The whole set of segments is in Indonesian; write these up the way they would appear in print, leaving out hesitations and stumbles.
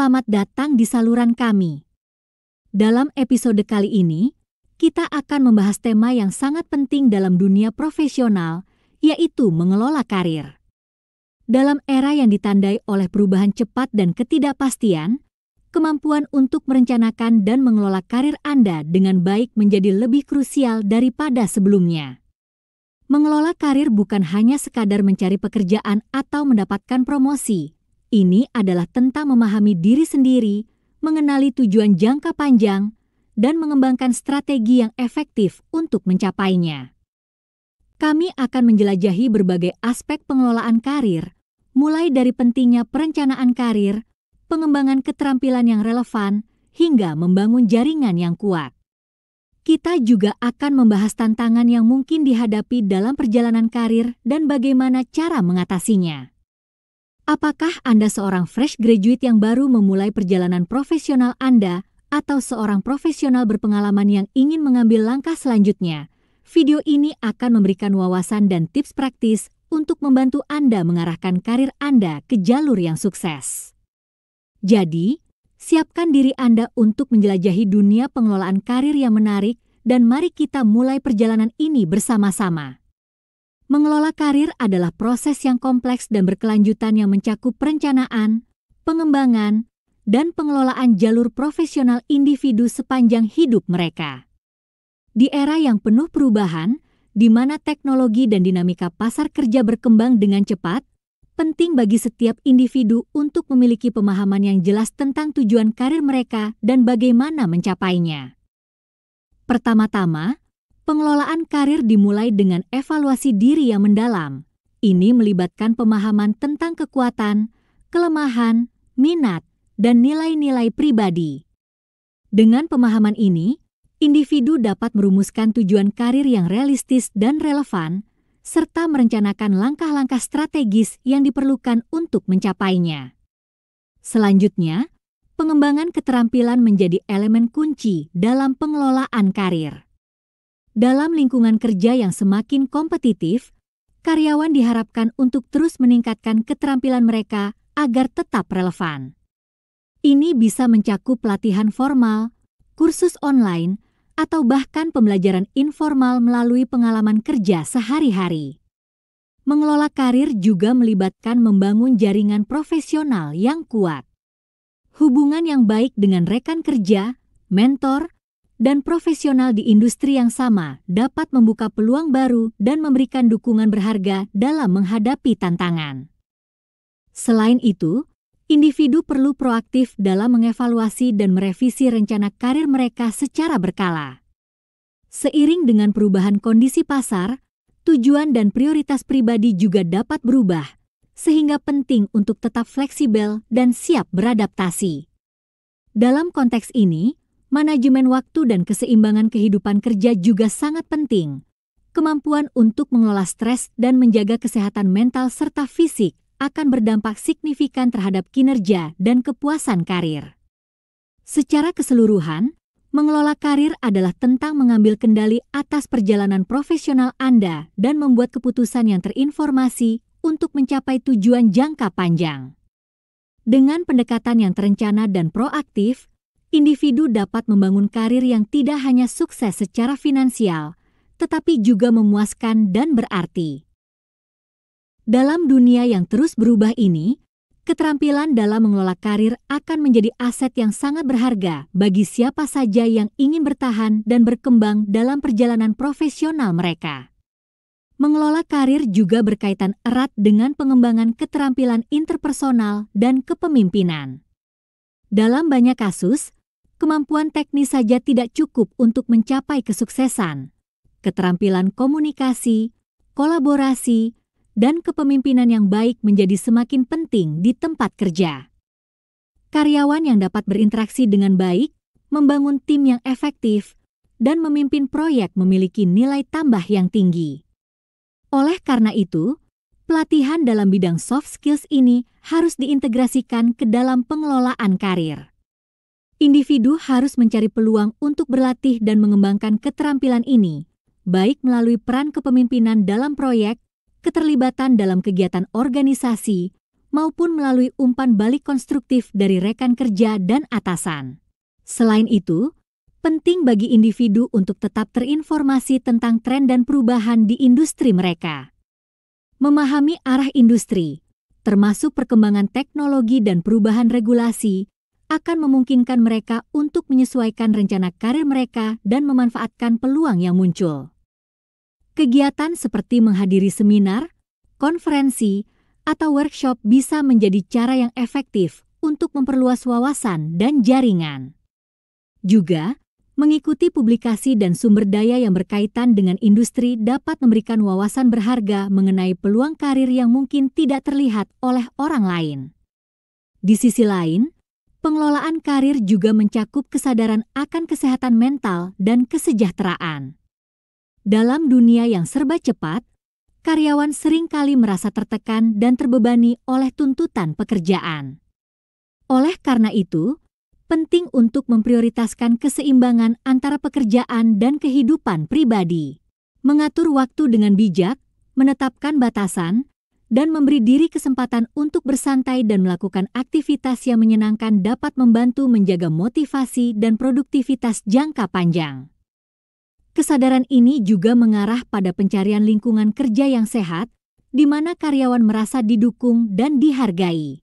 Selamat datang di saluran kami. Dalam episode kali ini, kita akan membahas tema yang sangat penting dalam dunia profesional, yaitu mengelola karir. Dalam era yang ditandai oleh perubahan cepat dan ketidakpastian, kemampuan untuk merencanakan dan mengelola karir Anda dengan baik menjadi lebih krusial daripada sebelumnya. Mengelola karir bukan hanya sekadar mencari pekerjaan atau mendapatkan promosi. Ini adalah tentang memahami diri sendiri, mengenali tujuan jangka panjang, dan mengembangkan strategi yang efektif untuk mencapainya. Kami akan menjelajahi berbagai aspek pengelolaan karir, mulai dari pentingnya perencanaan karir, pengembangan keterampilan yang relevan, hingga membangun jaringan yang kuat. Kita juga akan membahas tantangan yang mungkin dihadapi dalam perjalanan karir dan bagaimana cara mengatasinya. Apakah Anda seorang fresh graduate yang baru memulai perjalanan profesional Anda atau seorang profesional berpengalaman yang ingin mengambil langkah selanjutnya? Video ini akan memberikan wawasan dan tips praktis untuk membantu Anda mengarahkan karir Anda ke jalur yang sukses. Jadi, siapkan diri Anda untuk menjelajahi dunia pengelolaan karir yang menarik dan mari kita mulai perjalanan ini bersama-sama. Mengelola karir adalah proses yang kompleks dan berkelanjutan yang mencakup perencanaan, pengembangan, dan pengelolaan jalur profesional individu sepanjang hidup mereka. Di era yang penuh perubahan, di mana teknologi dan dinamika pasar kerja berkembang dengan cepat, penting bagi setiap individu untuk memiliki pemahaman yang jelas tentang tujuan karir mereka dan bagaimana mencapainya. Pertama-tama, pengelolaan karir dimulai dengan evaluasi diri yang mendalam. Ini melibatkan pemahaman tentang kekuatan, kelemahan, minat, dan nilai-nilai pribadi. Dengan pemahaman ini, individu dapat merumuskan tujuan karir yang realistis dan relevan, serta merencanakan langkah-langkah strategis yang diperlukan untuk mencapainya. Selanjutnya, pengembangan keterampilan menjadi elemen kunci dalam pengelolaan karir. Dalam lingkungan kerja yang semakin kompetitif, karyawan diharapkan untuk terus meningkatkan keterampilan mereka agar tetap relevan. Ini bisa mencakup pelatihan formal, kursus online, atau bahkan pembelajaran informal melalui pengalaman kerja sehari-hari. Mengelola karir juga melibatkan membangun jaringan profesional yang kuat. Hubungan yang baik dengan rekan kerja, mentor, dan profesional di industri yang sama dapat membuka peluang baru dan memberikan dukungan berharga dalam menghadapi tantangan. Selain itu, individu perlu proaktif dalam mengevaluasi dan merevisi rencana karir mereka secara berkala. Seiring dengan perubahan kondisi pasar, tujuan dan prioritas pribadi juga dapat berubah, sehingga penting untuk tetap fleksibel dan siap beradaptasi. Dalam konteks ini, manajemen waktu dan keseimbangan kehidupan kerja juga sangat penting. Kemampuan untuk mengelola stres dan menjaga kesehatan mental serta fisik akan berdampak signifikan terhadap kinerja dan kepuasan karir. Secara keseluruhan, mengelola karir adalah tentang mengambil kendali atas perjalanan profesional Anda dan membuat keputusan yang terinformasi untuk mencapai tujuan jangka panjang. Dengan pendekatan yang terencana dan proaktif, individu dapat membangun karir yang tidak hanya sukses secara finansial, tetapi juga memuaskan dan berarti. Dalam dunia yang terus berubah ini, keterampilan dalam mengelola karir akan menjadi aset yang sangat berharga bagi siapa saja yang ingin bertahan dan berkembang dalam perjalanan profesional mereka. Mengelola karir juga berkaitan erat dengan pengembangan keterampilan interpersonal dan kepemimpinan. Dalam banyak kasus, kemampuan teknis saja tidak cukup untuk mencapai kesuksesan. Keterampilan komunikasi, kolaborasi, dan kepemimpinan yang baik menjadi semakin penting di tempat kerja. Karyawan yang dapat berinteraksi dengan baik, membangun tim yang efektif, dan memimpin proyek memiliki nilai tambah yang tinggi. Oleh karena itu, pelatihan dalam bidang soft skills ini harus diintegrasikan ke dalam pengelolaan karir. Individu harus mencari peluang untuk berlatih dan mengembangkan keterampilan ini, baik melalui peran kepemimpinan dalam proyek, keterlibatan dalam kegiatan organisasi, maupun melalui umpan balik konstruktif dari rekan kerja dan atasan. Selain itu, penting bagi individu untuk tetap terinformasi tentang tren dan perubahan di industri mereka. Memahami arah industri, termasuk perkembangan teknologi dan perubahan regulasi, akan memungkinkan mereka untuk menyesuaikan rencana karir mereka dan memanfaatkan peluang yang muncul. Kegiatan seperti menghadiri seminar, konferensi, atau workshop bisa menjadi cara yang efektif untuk memperluas wawasan dan jaringan. Juga, mengikuti publikasi dan sumber daya yang berkaitan dengan industri dapat memberikan wawasan berharga mengenai peluang karir yang mungkin tidak terlihat oleh orang lain. Di sisi lain, pengelolaan karir juga mencakup kesadaran akan kesehatan mental dan kesejahteraan. Dalam dunia yang serba cepat, karyawan seringkali merasa tertekan dan terbebani oleh tuntutan pekerjaan. Oleh karena itu, penting untuk memprioritaskan keseimbangan antara pekerjaan dan kehidupan pribadi. Mengatur waktu dengan bijak, menetapkan batasan, dan memberi diri kesempatan untuk bersantai dan melakukan aktivitas yang menyenangkan dapat membantu menjaga motivasi dan produktivitas jangka panjang. Kesadaran ini juga mengarah pada pencarian lingkungan kerja yang sehat, di mana karyawan merasa didukung dan dihargai.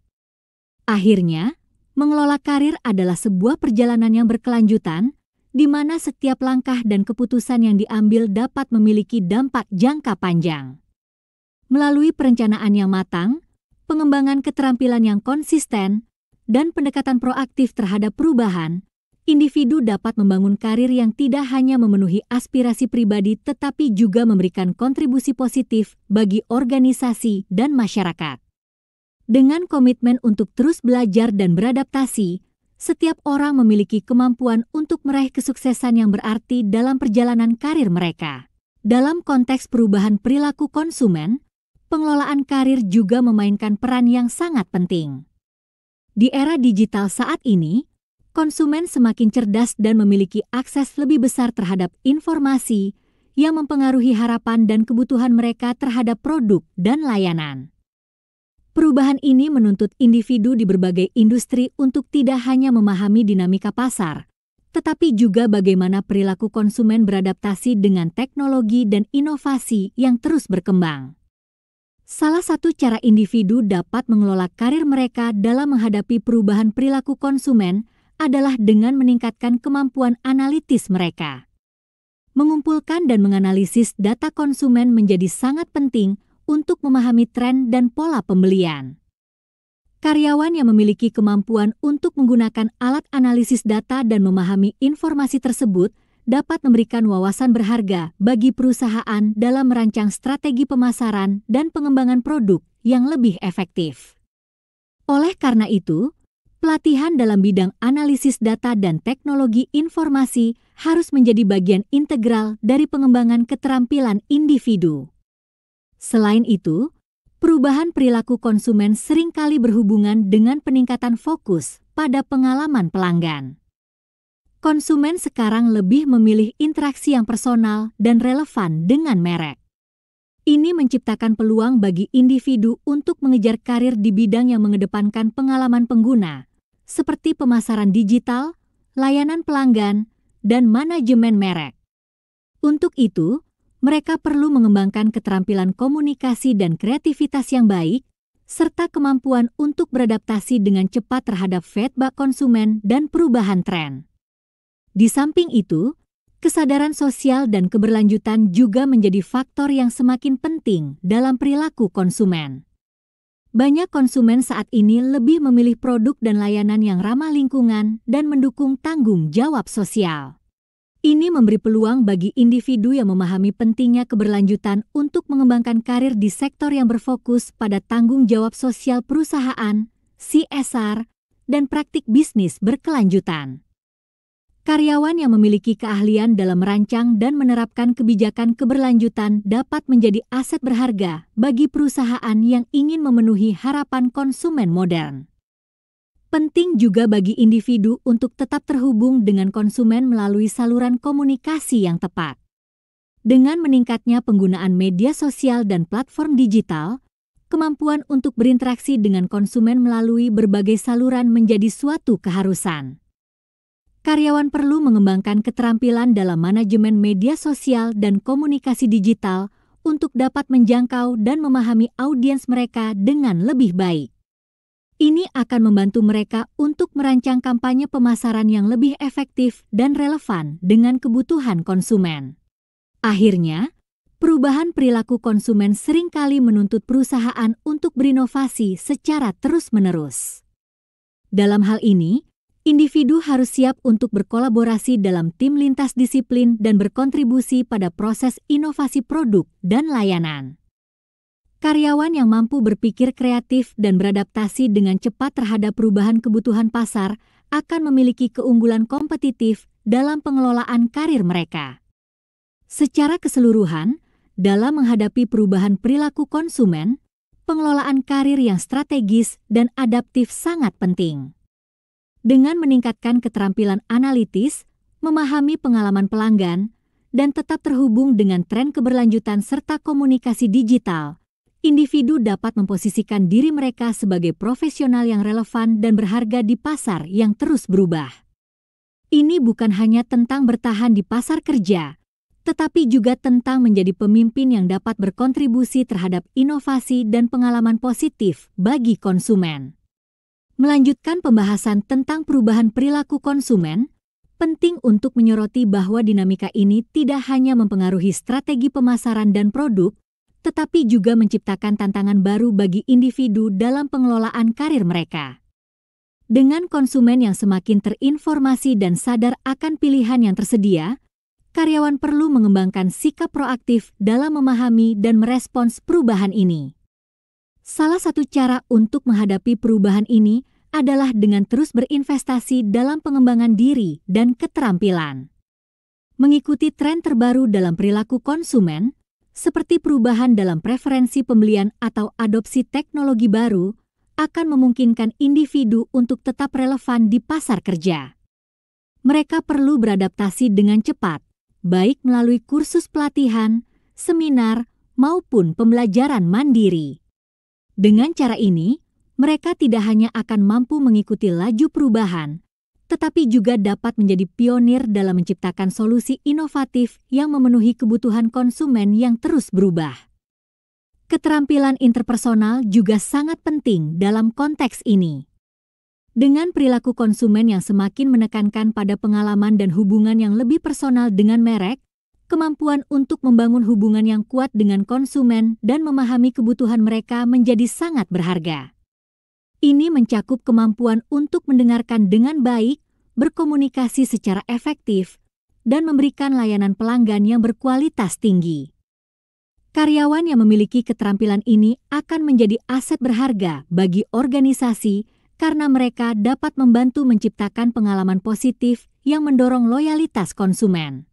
Akhirnya, mengelola karir adalah sebuah perjalanan yang berkelanjutan, di mana setiap langkah dan keputusan yang diambil dapat memiliki dampak jangka panjang. Melalui perencanaan yang matang, pengembangan keterampilan yang konsisten, dan pendekatan proaktif terhadap perubahan, individu dapat membangun karir yang tidak hanya memenuhi aspirasi pribadi tetapi juga memberikan kontribusi positif bagi organisasi dan masyarakat. Dengan komitmen untuk terus belajar dan beradaptasi, setiap orang memiliki kemampuan untuk meraih kesuksesan yang berarti dalam perjalanan karir mereka. Dalam konteks perubahan perilaku konsumen, pengelolaan karir juga memainkan peran yang sangat penting. Di era digital saat ini, konsumen semakin cerdas dan memiliki akses lebih besar terhadap informasi yang mempengaruhi harapan dan kebutuhan mereka terhadap produk dan layanan. Perubahan ini menuntut individu di berbagai industri untuk tidak hanya memahami dinamika pasar, tetapi juga bagaimana perilaku konsumen beradaptasi dengan teknologi dan inovasi yang terus berkembang. Salah satu cara individu dapat mengelola karir mereka dalam menghadapi perubahan perilaku konsumen adalah dengan meningkatkan kemampuan analitis mereka. Mengumpulkan dan menganalisis data konsumen menjadi sangat penting untuk memahami tren dan pola pembelian. Karyawan yang memiliki kemampuan untuk menggunakan alat analisis data dan memahami informasi tersebut dapat memberikan wawasan berharga bagi perusahaan dalam merancang strategi pemasaran dan pengembangan produk yang lebih efektif. Oleh karena itu, pelatihan dalam bidang analisis data dan teknologi informasi harus menjadi bagian integral dari pengembangan keterampilan individu. Selain itu, perubahan perilaku konsumen seringkali berhubungan dengan peningkatan fokus pada pengalaman pelanggan. Konsumen sekarang lebih memilih interaksi yang personal dan relevan dengan merek. Ini menciptakan peluang bagi individu untuk mengejar karir di bidang yang mengedepankan pengalaman pengguna, seperti pemasaran digital, layanan pelanggan, dan manajemen merek. Untuk itu, mereka perlu mengembangkan keterampilan komunikasi dan kreativitas yang baik, serta kemampuan untuk beradaptasi dengan cepat terhadap feedback konsumen dan perubahan tren. Di samping itu, kesadaran sosial dan keberlanjutan juga menjadi faktor yang semakin penting dalam perilaku konsumen. Banyak konsumen saat ini lebih memilih produk dan layanan yang ramah lingkungan dan mendukung tanggung jawab sosial. Ini memberi peluang bagi individu yang memahami pentingnya keberlanjutan untuk mengembangkan karir di sektor yang berfokus pada tanggung jawab sosial perusahaan, CSR, dan praktik bisnis berkelanjutan. Karyawan yang memiliki keahlian dalam merancang dan menerapkan kebijakan keberlanjutan dapat menjadi aset berharga bagi perusahaan yang ingin memenuhi harapan konsumen modern. Penting juga bagi individu untuk tetap terhubung dengan konsumen melalui saluran komunikasi yang tepat. Dengan meningkatnya penggunaan media sosial dan platform digital, kemampuan untuk berinteraksi dengan konsumen melalui berbagai saluran menjadi suatu keharusan. Karyawan perlu mengembangkan keterampilan dalam manajemen media sosial dan komunikasi digital untuk dapat menjangkau dan memahami audiens mereka dengan lebih baik. Ini akan membantu mereka untuk merancang kampanye pemasaran yang lebih efektif dan relevan dengan kebutuhan konsumen. Akhirnya, perubahan perilaku konsumen seringkali menuntut perusahaan untuk berinovasi secara terus-menerus. Dalam hal ini, individu harus siap untuk berkolaborasi dalam tim lintas disiplin dan berkontribusi pada proses inovasi produk dan layanan. Karyawan yang mampu berpikir kreatif dan beradaptasi dengan cepat terhadap perubahan kebutuhan pasar akan memiliki keunggulan kompetitif dalam pengelolaan karir mereka. Secara keseluruhan, dalam menghadapi perubahan perilaku konsumen, pengelolaan karir yang strategis dan adaptif sangat penting. Dengan meningkatkan keterampilan analitis, memahami pengalaman pelanggan, dan tetap terhubung dengan tren keberlanjutan serta komunikasi digital, individu dapat memposisikan diri mereka sebagai profesional yang relevan dan berharga di pasar yang terus berubah. Ini bukan hanya tentang bertahan di pasar kerja, tetapi juga tentang menjadi pemimpin yang dapat berkontribusi terhadap inovasi dan pengalaman positif bagi konsumen. Melanjutkan pembahasan tentang perubahan perilaku konsumen, penting untuk menyoroti bahwa dinamika ini tidak hanya mempengaruhi strategi pemasaran dan produk, tetapi juga menciptakan tantangan baru bagi individu dalam pengelolaan karir mereka. Dengan konsumen yang semakin terinformasi dan sadar akan pilihan yang tersedia, karyawan perlu mengembangkan sikap proaktif dalam memahami dan merespons perubahan ini. Salah satu cara untuk menghadapi perubahan ini adalah dengan terus berinvestasi dalam pengembangan diri dan keterampilan. Mengikuti tren terbaru dalam perilaku konsumen, seperti perubahan dalam preferensi pembelian atau adopsi teknologi baru, akan memungkinkan individu untuk tetap relevan di pasar kerja. Mereka perlu beradaptasi dengan cepat, baik melalui kursus pelatihan, seminar, maupun pembelajaran mandiri. Dengan cara ini, mereka tidak hanya akan mampu mengikuti laju perubahan, tetapi juga dapat menjadi pionir dalam menciptakan solusi inovatif yang memenuhi kebutuhan konsumen yang terus berubah. Keterampilan interpersonal juga sangat penting dalam konteks ini. Dengan perilaku konsumen yang semakin menekankan pada pengalaman dan hubungan yang lebih personal dengan merek, kemampuan untuk membangun hubungan yang kuat dengan konsumen dan memahami kebutuhan mereka menjadi sangat berharga. Ini mencakup kemampuan untuk mendengarkan dengan baik, berkomunikasi secara efektif, dan memberikan layanan pelanggan yang berkualitas tinggi. Karyawan yang memiliki keterampilan ini akan menjadi aset berharga bagi organisasi karena mereka dapat membantu menciptakan pengalaman positif yang mendorong loyalitas konsumen.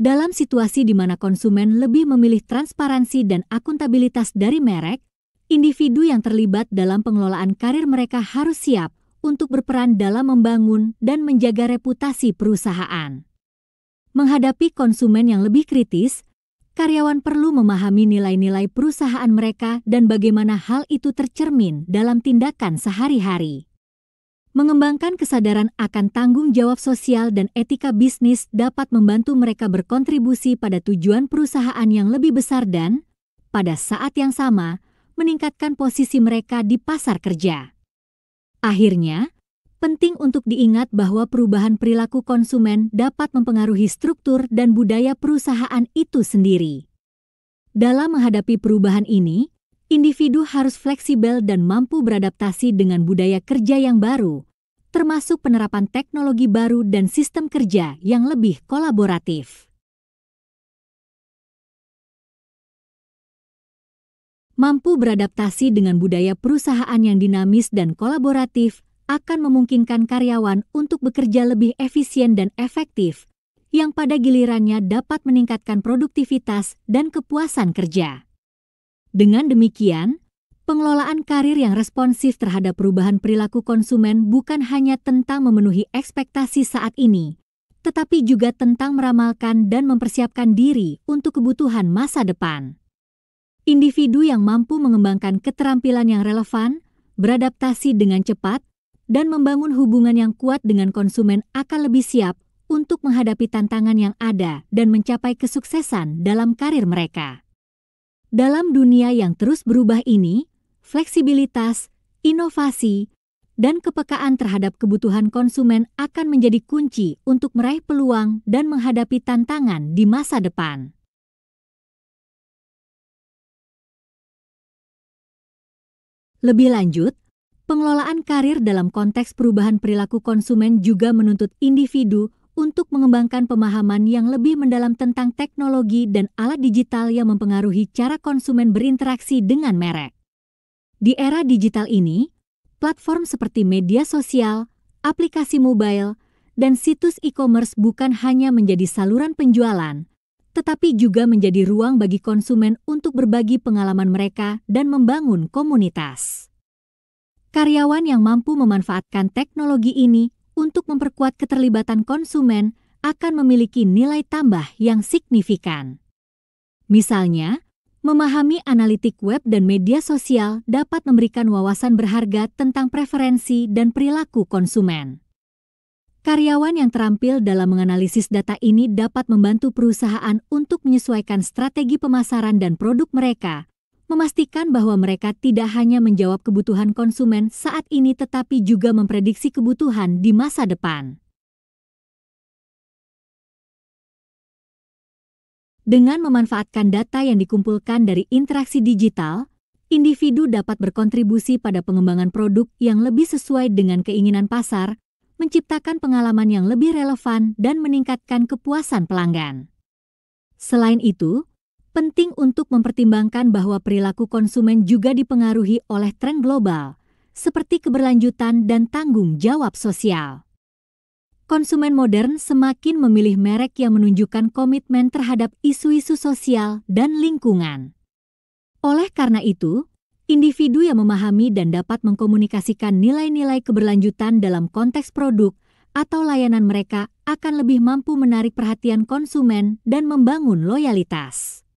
Dalam situasi di mana konsumen lebih memilih transparansi dan akuntabilitas dari merek, individu yang terlibat dalam pengelolaan karir mereka harus siap untuk berperan dalam membangun dan menjaga reputasi perusahaan. Menghadapi konsumen yang lebih kritis, karyawan perlu memahami nilai-nilai perusahaan mereka dan bagaimana hal itu tercermin dalam tindakan sehari-hari. Mengembangkan kesadaran akan tanggung jawab sosial dan etika bisnis dapat membantu mereka berkontribusi pada tujuan perusahaan yang lebih besar dan, pada saat yang sama, meningkatkan posisi mereka di pasar kerja. Akhirnya, penting untuk diingat bahwa perubahan perilaku konsumen dapat mempengaruhi struktur dan budaya perusahaan itu sendiri. Dalam menghadapi perubahan ini, individu harus fleksibel dan mampu beradaptasi dengan budaya kerja yang baru, termasuk penerapan teknologi baru dan sistem kerja yang lebih kolaboratif. Mampu beradaptasi dengan budaya perusahaan yang dinamis dan kolaboratif akan memungkinkan karyawan untuk bekerja lebih efisien dan efektif, yang pada gilirannya dapat meningkatkan produktivitas dan kepuasan kerja. Dengan demikian, pengelolaan karir yang responsif terhadap perubahan perilaku konsumen bukan hanya tentang memenuhi ekspektasi saat ini, tetapi juga tentang meramalkan dan mempersiapkan diri untuk kebutuhan masa depan. Individu yang mampu mengembangkan keterampilan yang relevan, beradaptasi dengan cepat, dan membangun hubungan yang kuat dengan konsumen akan lebih siap untuk menghadapi tantangan yang ada dan mencapai kesuksesan dalam karir mereka. Dalam dunia yang terus berubah ini, fleksibilitas, inovasi, dan kepekaan terhadap kebutuhan konsumen akan menjadi kunci untuk meraih peluang dan menghadapi tantangan di masa depan. Lebih lanjut, pengelolaan karir dalam konteks perubahan perilaku konsumen juga menuntut individu untuk mengembangkan pemahaman yang lebih mendalam tentang teknologi dan alat digital yang mempengaruhi cara konsumen berinteraksi dengan merek. Di era digital ini, platform seperti media sosial, aplikasi mobile, dan situs e-commerce bukan hanya menjadi saluran penjualan, tetapi juga menjadi ruang bagi konsumen untuk berbagi pengalaman mereka dan membangun komunitas. Karyawan yang mampu memanfaatkan teknologi ini untuk memperkuat keterlibatan konsumen akan memiliki nilai tambah yang signifikan. Misalnya, memahami analitik web dan media sosial dapat memberikan wawasan berharga tentang preferensi dan perilaku konsumen. Karyawan yang terampil dalam menganalisis data ini dapat membantu perusahaan untuk menyesuaikan strategi pemasaran dan produk mereka, memastikan bahwa mereka tidak hanya menjawab kebutuhan konsumen saat ini tetapi juga memprediksi kebutuhan di masa depan. Dengan memanfaatkan data yang dikumpulkan dari interaksi digital, individu dapat berkontribusi pada pengembangan produk yang lebih sesuai dengan keinginan pasar, menciptakan pengalaman yang lebih relevan dan meningkatkan kepuasan pelanggan. Selain itu, penting untuk mempertimbangkan bahwa perilaku konsumen juga dipengaruhi oleh tren global, seperti keberlanjutan dan tanggung jawab sosial. Konsumen modern semakin memilih merek yang menunjukkan komitmen terhadap isu-isu sosial dan lingkungan. Oleh karena itu, individu yang memahami dan dapat mengkomunikasikan nilai-nilai keberlanjutan dalam konteks produk atau layanan mereka akan lebih mampu menarik perhatian konsumen dan membangun loyalitas.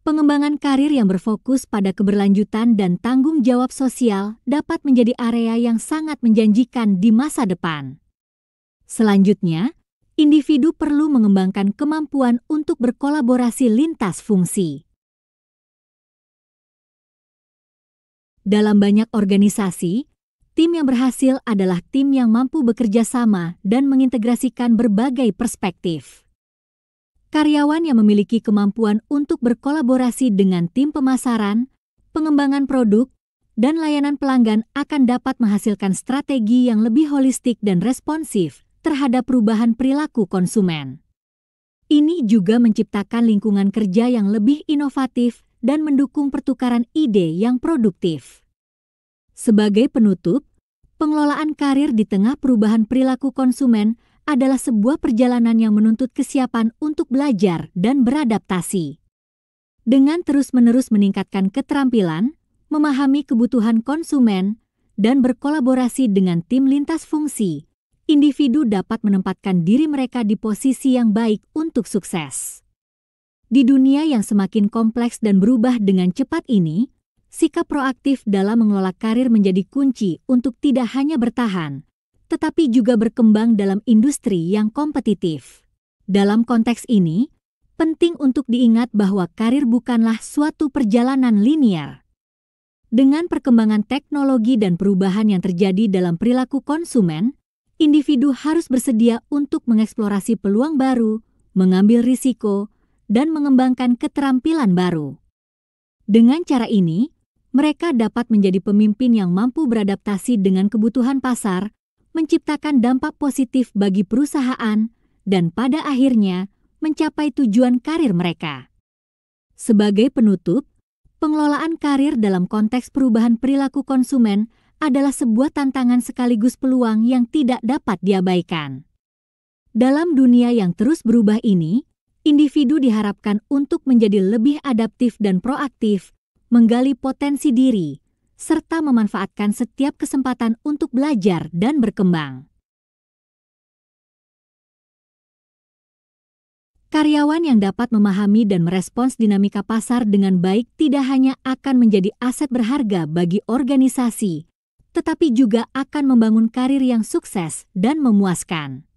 Pengembangan karir yang berfokus pada keberlanjutan dan tanggung jawab sosial dapat menjadi area yang sangat menjanjikan di masa depan. Selanjutnya, individu perlu mengembangkan kemampuan untuk berkolaborasi lintas fungsi. Dalam banyak organisasi, tim yang berhasil adalah tim yang mampu bekerja sama dan mengintegrasikan berbagai perspektif. Karyawan yang memiliki kemampuan untuk berkolaborasi dengan tim pemasaran, pengembangan produk, dan layanan pelanggan akan dapat menghasilkan strategi yang lebih holistik dan responsif terhadap perubahan perilaku konsumen. Ini juga menciptakan lingkungan kerja yang lebih inovatif dan mendukung pertukaran ide yang produktif. Sebagai penutup, pengelolaan karir di tengah perubahan perilaku konsumen adalah sebuah perjalanan yang menuntut kesiapan untuk belajar dan beradaptasi. Dengan terus-menerus meningkatkan keterampilan, memahami kebutuhan konsumen, dan berkolaborasi dengan tim lintas fungsi, individu dapat menempatkan diri mereka di posisi yang baik untuk sukses. Di dunia yang semakin kompleks dan berubah dengan cepat ini, sikap proaktif dalam mengelola karir menjadi kunci untuk tidak hanya bertahan, tetapi juga berkembang dalam industri yang kompetitif. Dalam konteks ini, penting untuk diingat bahwa karir bukanlah suatu perjalanan linear. Dengan perkembangan teknologi dan perubahan yang terjadi dalam perilaku konsumen, individu harus bersedia untuk mengeksplorasi peluang baru, mengambil risiko, dan mengembangkan keterampilan baru. Dengan cara ini, mereka dapat menjadi pemimpin yang mampu beradaptasi dengan kebutuhan pasar, menciptakan dampak positif bagi perusahaan, dan pada akhirnya mencapai tujuan karir mereka. Sebagai penutup, pengelolaan karir dalam konteks perubahan perilaku konsumen adalah sebuah tantangan sekaligus peluang yang tidak dapat diabaikan. Dalam dunia yang terus berubah ini, individu diharapkan untuk menjadi lebih adaptif dan proaktif, menggali potensi diri, serta memanfaatkan setiap kesempatan untuk belajar dan berkembang. Karyawan yang dapat memahami dan merespons dinamika pasar dengan baik tidak hanya akan menjadi aset berharga bagi organisasi, tetapi juga akan membangun karir yang sukses dan memuaskan.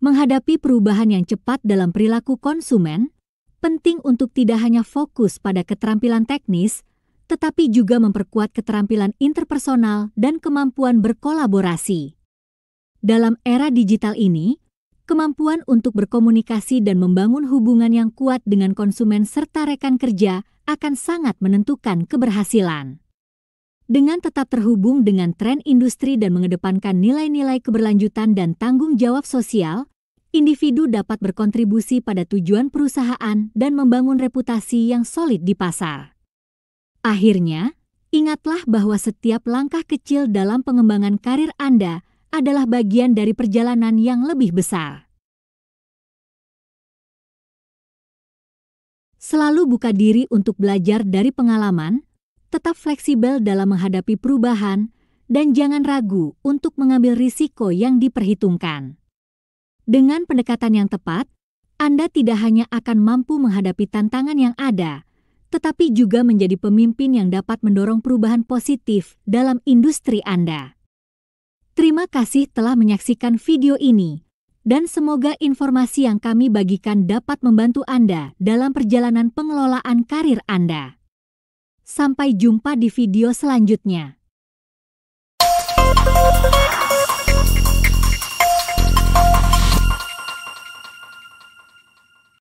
Menghadapi perubahan yang cepat dalam perilaku konsumen, penting untuk tidak hanya fokus pada keterampilan teknis, tetapi juga memperkuat keterampilan interpersonal dan kemampuan berkolaborasi. Dalam era digital ini, kemampuan untuk berkomunikasi dan membangun hubungan yang kuat dengan konsumen serta rekan kerja akan sangat menentukan keberhasilan. Dengan tetap terhubung dengan tren industri dan mengedepankan nilai-nilai keberlanjutan dan tanggung jawab sosial, individu dapat berkontribusi pada tujuan perusahaan dan membangun reputasi yang solid di pasar. Akhirnya, ingatlah bahwa setiap langkah kecil dalam pengembangan karir Anda adalah bagian dari perjalanan yang lebih besar. Selalu buka diri untuk belajar dari pengalaman, tetap fleksibel dalam menghadapi perubahan, dan jangan ragu untuk mengambil risiko yang diperhitungkan. Dengan pendekatan yang tepat, Anda tidak hanya akan mampu menghadapi tantangan yang ada, tetapi juga menjadi pemimpin yang dapat mendorong perubahan positif dalam industri Anda. Terima kasih telah menyaksikan video ini, dan semoga informasi yang kami bagikan dapat membantu Anda dalam perjalanan pengelolaan karir Anda. Sampai jumpa di video selanjutnya.